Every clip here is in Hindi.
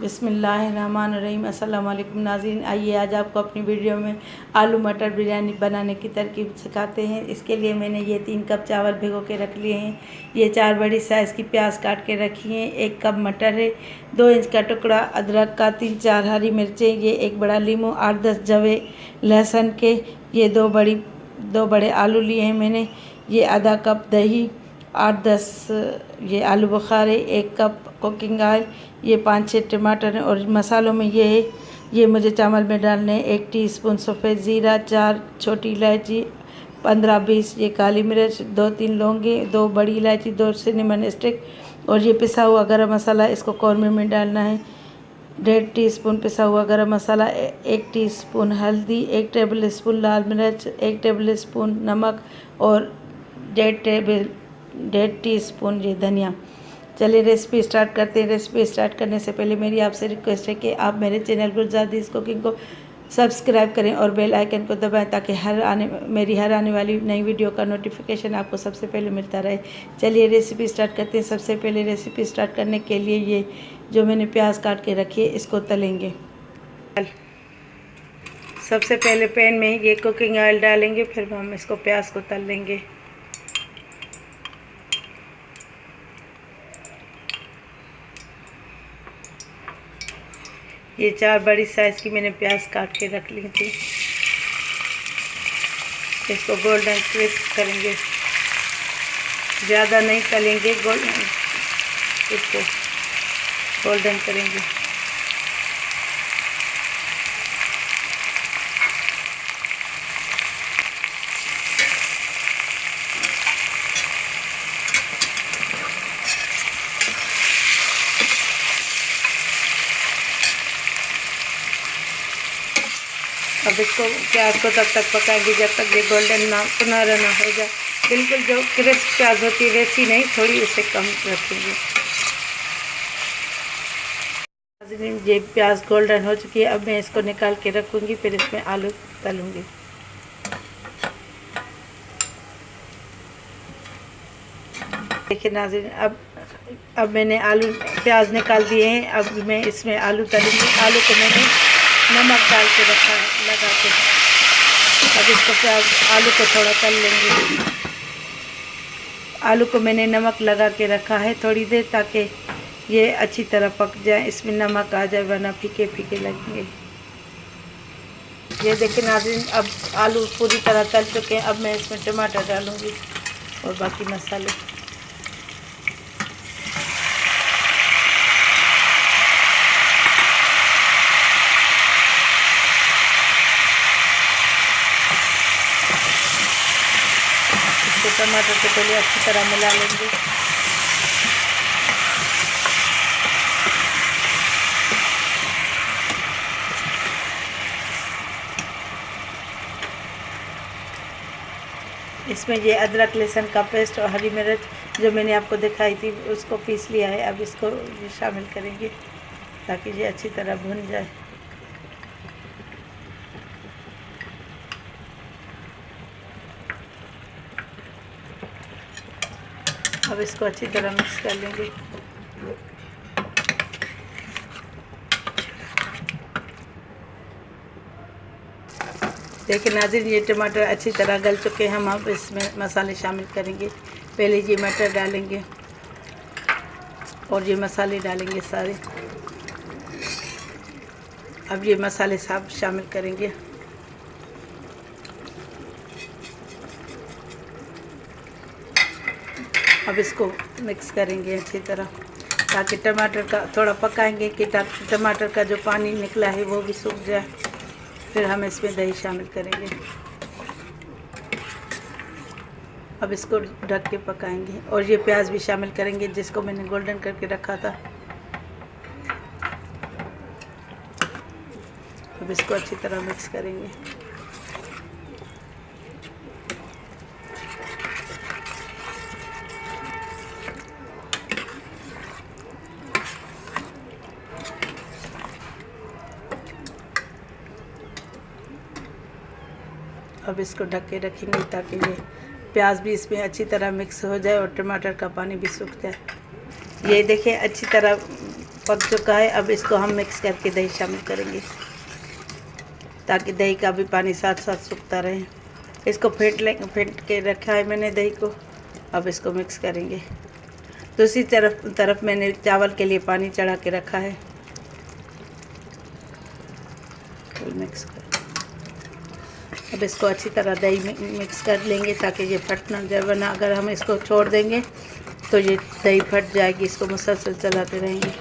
बिस्मिल्लाहिर्रहमानिर्रहीम। अस्सलाम वालेकुम नाज़रीन। आइए आज आपको अपनी वीडियो में आलू मटर बिरयानी बनाने की तरकीब सिखाते हैं। इसके लिए मैंने ये 3 कप चावल भिगो के रख लिए हैं। ये 4 बड़ी साइज़ की प्याज काट के रखी हैं। 1 कप मटर है, 2 इंच का टुकड़ा अदरक का, 3-4 हरी मिर्चें, ये 1 बड़ा लीमू, 8-10 जवे लहसुन के, ये 2 बड़े आलू लिए हैं मैंने, ये आधा कप दही, 8-10 ये आलू बुखारे, 1 कप कुकिंग ऑयल, ये 5-6 टमाटर हैं। और मसालों में ये है, ये मुझे चावल में डालने हैं 1 टीस्पून सफ़ेद ज़ीरा, 4 छोटी इलायची, 15-20 ये काली मिर्च, 2-3 लौंगे, 2 बड़ी इलायची, 2 सिनेमन स्टिक, और ये पिसा हुआ गरम मसाला इसको कौरमे में डालना है। 1.5 टीस्पून पिसा हुआ गरम मसाला, 1 टीस्पून हल्दी, 1 टेबल स्पून लाल मिर्च, 1 टेबल स्पून नमक और 1.5 टीस्पून ये धनिया। चलिए रेसिपी स्टार्ट करते हैं। रेसिपी स्टार्ट करने से पहले मेरी आपसे रिक्वेस्ट है कि आप मेरे चैनल गुलजारदीज़ कुकिंग को सब्सक्राइब करें और बेल आइकन को दबाएं ताकि मेरी हर आने वाली नई वीडियो का नोटिफिकेशन आपको सबसे पहले मिलता रहे। चलिए रेसिपी स्टार्ट करते हैं। सबसे पहले रेसिपी स्टार्ट करने के लिए ये जो मैंने प्याज काट के रखी है इसको तलेंगे। सबसे पहले पैन में ये कुकिंग ऑयल डालेंगे, फिर हम इसको प्याज को तल लेंगे। ये 4 बड़ी साइज़ की मैंने प्याज काट के रख ली थी। इसको गोल्डन क्रिस्प करेंगे, ज़्यादा नहीं तलेंगे, इसको गोल्डन करेंगे। अब इसको प्याज को तब तक पकाएंगे जब तक ये गोल्डन सुनहरा ना हो जाए। बिल्कुल जो क्रिस्प प्याज होती है वैसी नहीं, थोड़ी उससे कम रखेंगे। ये प्याज गोल्डन हो चुकी है, अब मैं इसको निकाल के रखूँगी, फिर इसमें आलू तलूँगी। देखिए नाज़रीन, अब मैंने प्याज निकाल दिए हैं। अब मैं इसमें आलू तलूँगी। आलू को मैंने नमक डाल के रखा है लगा के। अब इसको आलू को थोड़ा तल लेंगे। आलू को मैंने नमक लगा के रखा है थोड़ी देर, ताकि ये अच्छी तरह पक जाए, इसमें नमक आ जाए, वरना फीके फीके लगेंगे। ये देखिए नाज़रीन, अब आलू पूरी तरह तल चुके हैं। अब मैं इसमें टमाटर डालूँगी और बाकी मसाले। टमाटर को पहले अच्छी तरह मिला लेंगे। इसमें ये अदरक लहसुन का पेस्ट और हरी मिर्च जो मैंने आपको दिखाई थी उसको पीस लिया है। अब इसको शामिल करेंगे ताकि ये अच्छी तरह भुन जाए। अब इसको अच्छी तरह मिक्स कर लेंगे। देखिए नाज़रीन, ये टमाटर अच्छी तरह गल चुके हैं। हम अब इसमें मसाले शामिल करेंगे। पहले ये मटर डालेंगे और ये मसाले डालेंगे सारे। अब ये मसाले सब शामिल करेंगे। अब इसको मिक्स करेंगे अच्छी तरह, ताकि टमाटर का थोड़ा पकाएंगे कि टमाटर का जो पानी निकला है वो भी सूख जाए। फिर हम इसमें दही शामिल करेंगे। अब इसको ढक के पकाएंगे और ये प्याज भी शामिल करेंगे जिसको मैंने गोल्डन करके रखा था। अब इसको अच्छी तरह मिक्स करेंगे। अब इसको ढक के रखेंगे ताकि ये प्याज भी इसमें अच्छी तरह मिक्स हो जाए और टमाटर का पानी भी सूख जाए। ये देखिए अच्छी तरह पक चुका है। अब इसको हम मिक्स करके दही शामिल करेंगे ताकि दही का भी पानी साथ साथ सूखता रहे। इसको फेंट के रखा है मैंने दही को। अब इसको मिक्स करेंगे। दूसरी तरफ मैंने चावल के लिए पानी चढ़ा के रखा है। मिक्स कर अब इसको अच्छी तरह दही में मिक्स कर लेंगे ताकि ये फट ना जाए, वरना अगर हम इसको छोड़ देंगे तो ये दही फट जाएगी। इसको मुसलसल चलाते रहेंगे।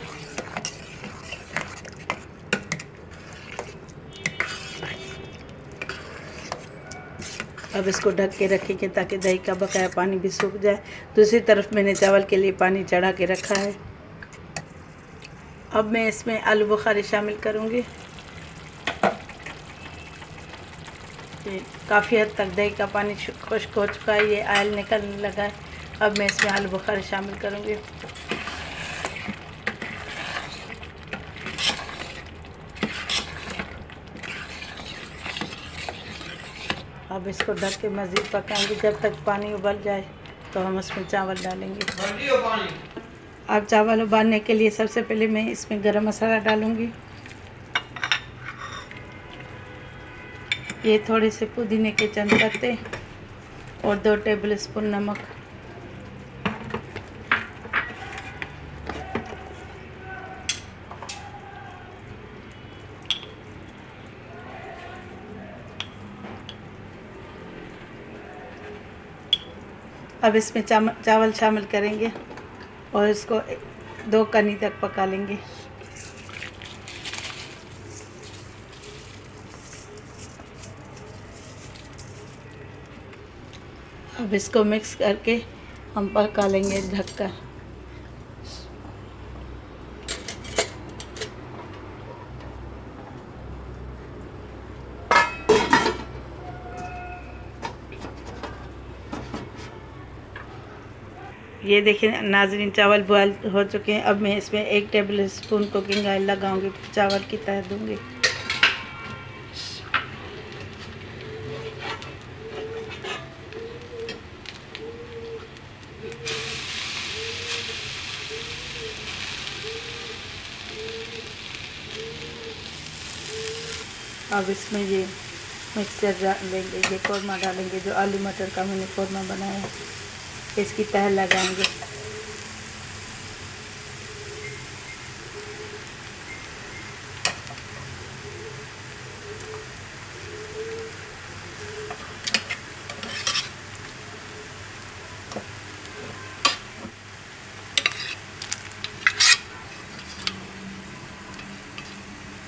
अब इसको ढक के रखेंगे ताकि दही का बकाया पानी भी सूख जाए। दूसरी तरफ मैंने चावल के लिए पानी चढ़ा के रखा है। अब मैं इसमें आलू बुखारी शामिल करूँगी। काफ़ी हद तक दही का पानी खुश्क हो चुका है, ये ऑयल निकलने लगा है। अब मैं इसमें आलू बुखारी शामिल करूँगी। अब इसको ढक के मज़ीद पकाएंगे जब तक पानी उबल जाए, तो हम उसमें चावल डालेंगे। अब चावल उबालने के लिए सबसे पहले मैं इसमें गरम मसाला डालूँगी। ये थोड़े से पुदीने के चंद पत्ते और 2 टेबल स्पून नमक। अब इसमें चावल शामिल करेंगे और इसको 2 कनी तक पका लेंगे। अब इसको मिक्स करके हम पका लेंगे ढककर। ये देखिए नाज़रीन, चावल बॉयल हो चुके हैं। अब मैं इसमें 1 टेबल स्पून कुकिंग ऑयल लगाऊंगी, चावल की तह दूंगी। अब इसमें ये मिक्सचर डालेंगे, ये कौरमा डालेंगे जो आलू मटर का मैंने कौरमा बनाया है, इसकी तह लगाएंगे।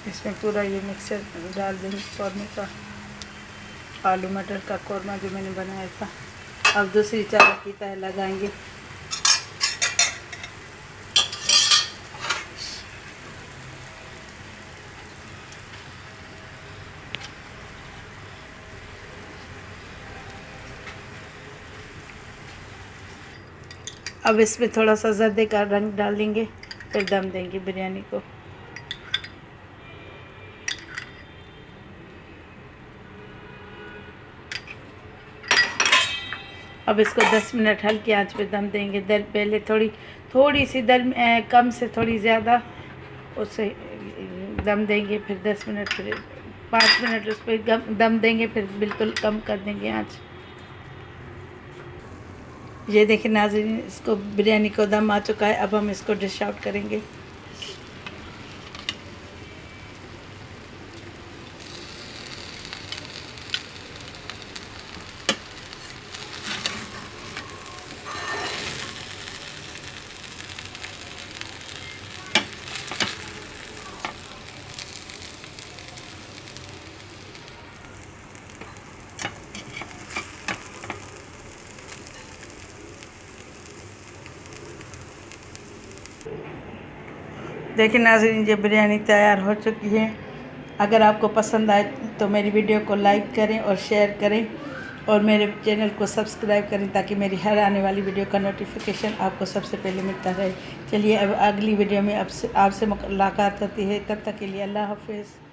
इसमें पूरा ये मिक्सचर डाल देंगे कौरमे का, आलू मटर का कौरमा जो मैंने बनाया था। अब दूसरी चावल की तह लगाएंगे। अब इसमें थोड़ा सा जर्दे का रंग डाल देंगे, फिर दम देंगे बिरयानी को। अब इसको 10 मिनट हल्की आंच पे दम देंगे। पहले थोड़ी सी कम से थोड़ी ज़्यादा उससे दम देंगे, फिर 10 मिनट, फिर 5 मिनट उस पर दम देंगे, फिर बिल्कुल कम कर देंगे आंच। ये देखिए नाज़रीन, इसको बिरयानी को दम आ चुका है। अब हम इसको डिश आउट करेंगे। देखिए नाज़रीन, ये बिरयानी तैयार हो चुकी है। अगर आपको पसंद आए तो मेरी वीडियो को लाइक करें और शेयर करें और मेरे चैनल को सब्सक्राइब करें ताकि मेरी हर आने वाली वीडियो का नोटिफिकेशन आपको सबसे पहले मिलता रहे। चलिए अब अगली वीडियो में आपसे मुलाकात होती है। तब तक के लिए अल्लाह हाफ़िज़।